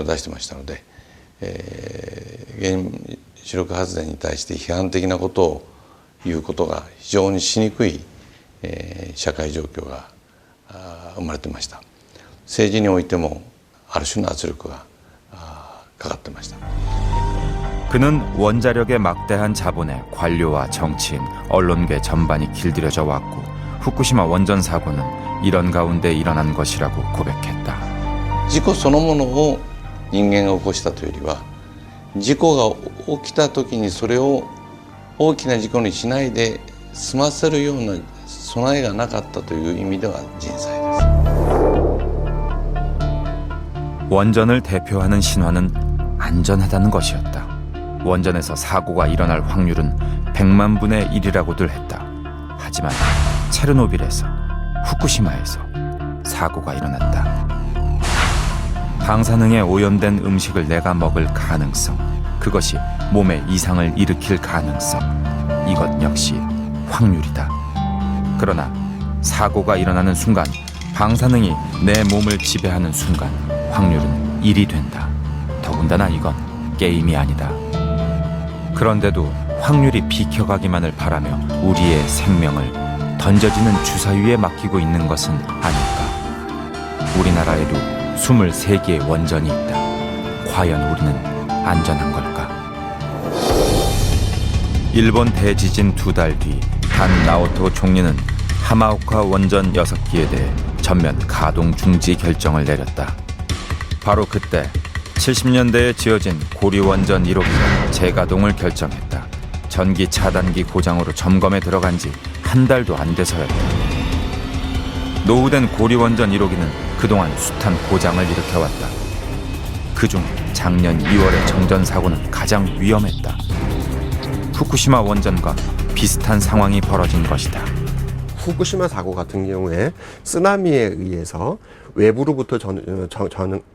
を出してましたので、原子力発電に対して批判的なことを言うことが非常にしにくい、社会状況が生まれてました。政治においてもある種の圧力がかかってました。 그는 원자력의 막대한 자본에 관료와 정치인, 언론계 전반이 길들여져 왔고 후쿠시마 원전 사고는 이런 가운데 일어난 것이라고 고백했다. 事故そのものを人間が起こしたというよりは、事故が起きた時にそれを大きな事故にしないで済ませるような備えがなかったという意味では人災です。 원전을 대표하는 신화는 안전하다는 것이었다. 원전에서 사고가 일어날 확률은 100만 분의 1이라고들 했다. 하지만 체르노빌에서, 후쿠시마에서 사고가 일어났다. 방사능에 오염된 음식을 내가 먹을 가능성, 그것이 몸에 이상을 일으킬 가능성, 이것 역시 확률이다. 그러나 사고가 일어나는 순간, 방사능이 내 몸을 지배하는 순간 확률은 1이 된다. 더군다나 이건 게임이 아니다. 그런데도 확률이 비켜가기만을 바라며 우리의 생명을 던져지는 주사위에 맡기고 있는 것은 아닐까. 우리나라에도 23개의 원전이 있다. 과연 우리는 안전한 걸까? 일본 대지진 2달 뒤 단 나오토 총리는 하마오카 원전 6기에 대해 전면 가동 중지 결정을 내렸다. 바로 그때 70년대에 지어진 고리원전 1호기가 재가동을 결정했다. 전기 차단기 고장으로 점검에 들어간 지 한 달도 안 돼서였다. 노후된 고리원전 1호기는 그동안 숱한 고장을 일으켜왔다. 그중 작년 2월의 정전사고는 가장 위험했다. 후쿠시마 원전과 비슷한 상황이 벌어진 것이다. 후쿠시마 사고 같은 경우에 쓰나미에 의해서 외부로부터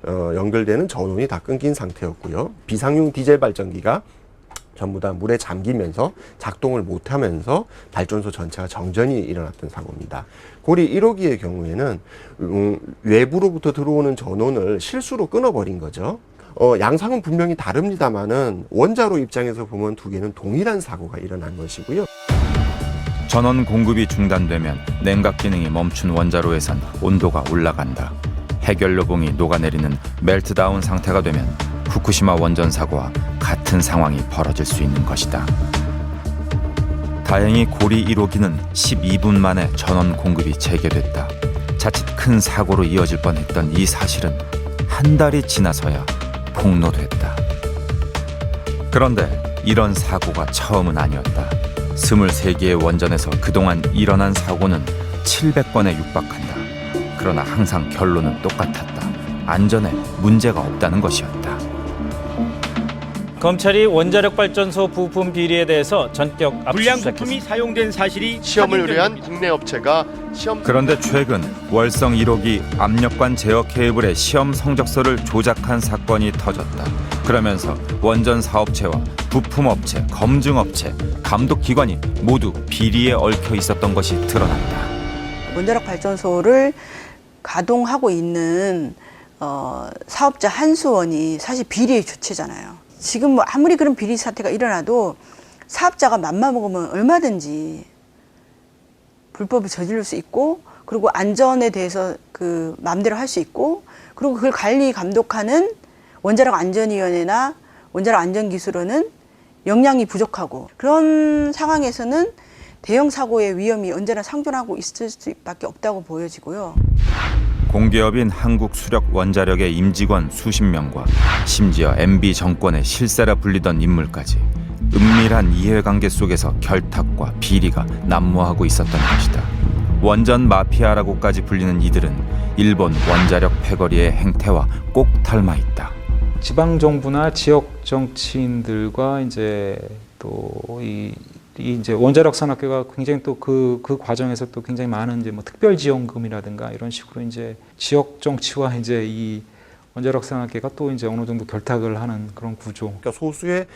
연결되는 전원이 다 끊긴 상태였고요. 비상용 디젤 발전기가 전부 다 물에 잠기면서 작동을 못하면서 발전소 전체가 정전이 일어났던 사고입니다. 고리 1호기의 경우에는 외부로부터 들어오는 전원을 실수로 끊어버린 거죠. 양상은 분명히 다릅니다만은 원자로 입장에서 보면 두 개는 동일한 사고가 일어난 것이고요. 전원 공급이 중단되면 냉각 기능이 멈춘 원자로에선 온도가 올라간다. 해결로봉이 녹아내리는 멜트다운 상태가 되면 후쿠시마 원전 사고와 같은 상황이 벌어질 수 있는 것이다. 다행히 고리 1호기는 12분 만에 전원 공급이 재개됐다. 자칫 큰 사고로 이어질 뻔했던 이 사실은 한 달이 지나서야 폭로됐다. 그런데 이런 사고가 처음은 아니었다. 23개의 원전에서 그동안 일어난 사고는 700건에 육박한다. 그러나 항상 결론은 똑같았다. 안전에 문제가 없다는 것이었다. 검찰이 원자력 발전소 부품 비리에 대해서 전격 불량 압수수색했습니다. 부품이 사용된 사실이 시험을 의뢰한 국내 업체가 그런데 최근 월성 1호기 압력관 제어 케이블의 시험 성적서를 조작한 사건이 터졌다. 그러면서 원전 사업체와 부품업체, 검증업체, 감독기관이 모두 비리에 얽혀 있었던 것이 드러났다. 원자력 발전소를 가동하고 있는 사업자 한수원이 사실 비리의 주체잖아요. 지금 뭐 아무리 그런 비리 사태가 일어나도 사업자가 맘만 먹으면 얼마든지 불법을 저지를 수 있고, 그리고 안전에 대해서 그 마음대로 할 수 있고, 그리고 그걸 관리 감독하는 원자력 안전위원회나 원자력 안전기술원은 역량이 부족하고, 그런 상황에서는 대형 사고의 위험이 언제나 상존하고 있을 수밖에 없다고 보여지고요. 공기업인 한국수력원자력의 임직원 수십 명과 심지어 MB 정권의 실세라 불리던 인물까지 은밀한 이해관계 속에서 결탁과 비리가 난무하고 있었던 것이다. 원전 마피아라고까지 불리는 이들은 일본 원자력 패거리의 행태와 꼭 닮아 있다. 지방 정부나 지역 정치인들과 이제 또 이제 원자력 산업계가 굉장히 또 그 과정에서 또 굉장히 많은 이제 뭐 특별 지원금이라든가 이런 식으로 이제 지역 정치와 이제 이 원자력 산업계가 또 이제 어느 정도 결탁을 하는 그런 구조. 그러니까 소수의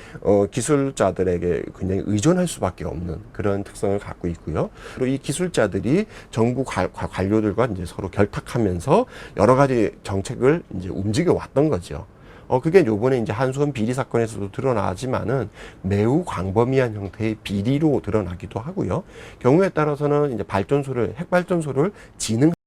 기술자들에게 굉장히 의존할 수밖에 없는 그런 특성을 갖고 있고요. 그리고 이 기술자들이 정부 관료들과 이제 서로 결탁하면서 여러 가지 정책을 이제 움직여 왔던 거죠. 그게 요번에 이제 한수원 비리 사건에서도 드러나지만은 매우 광범위한 형태의 비리로 드러나기도 하고요. 경우에 따라서는 이제 핵발전소를 진흥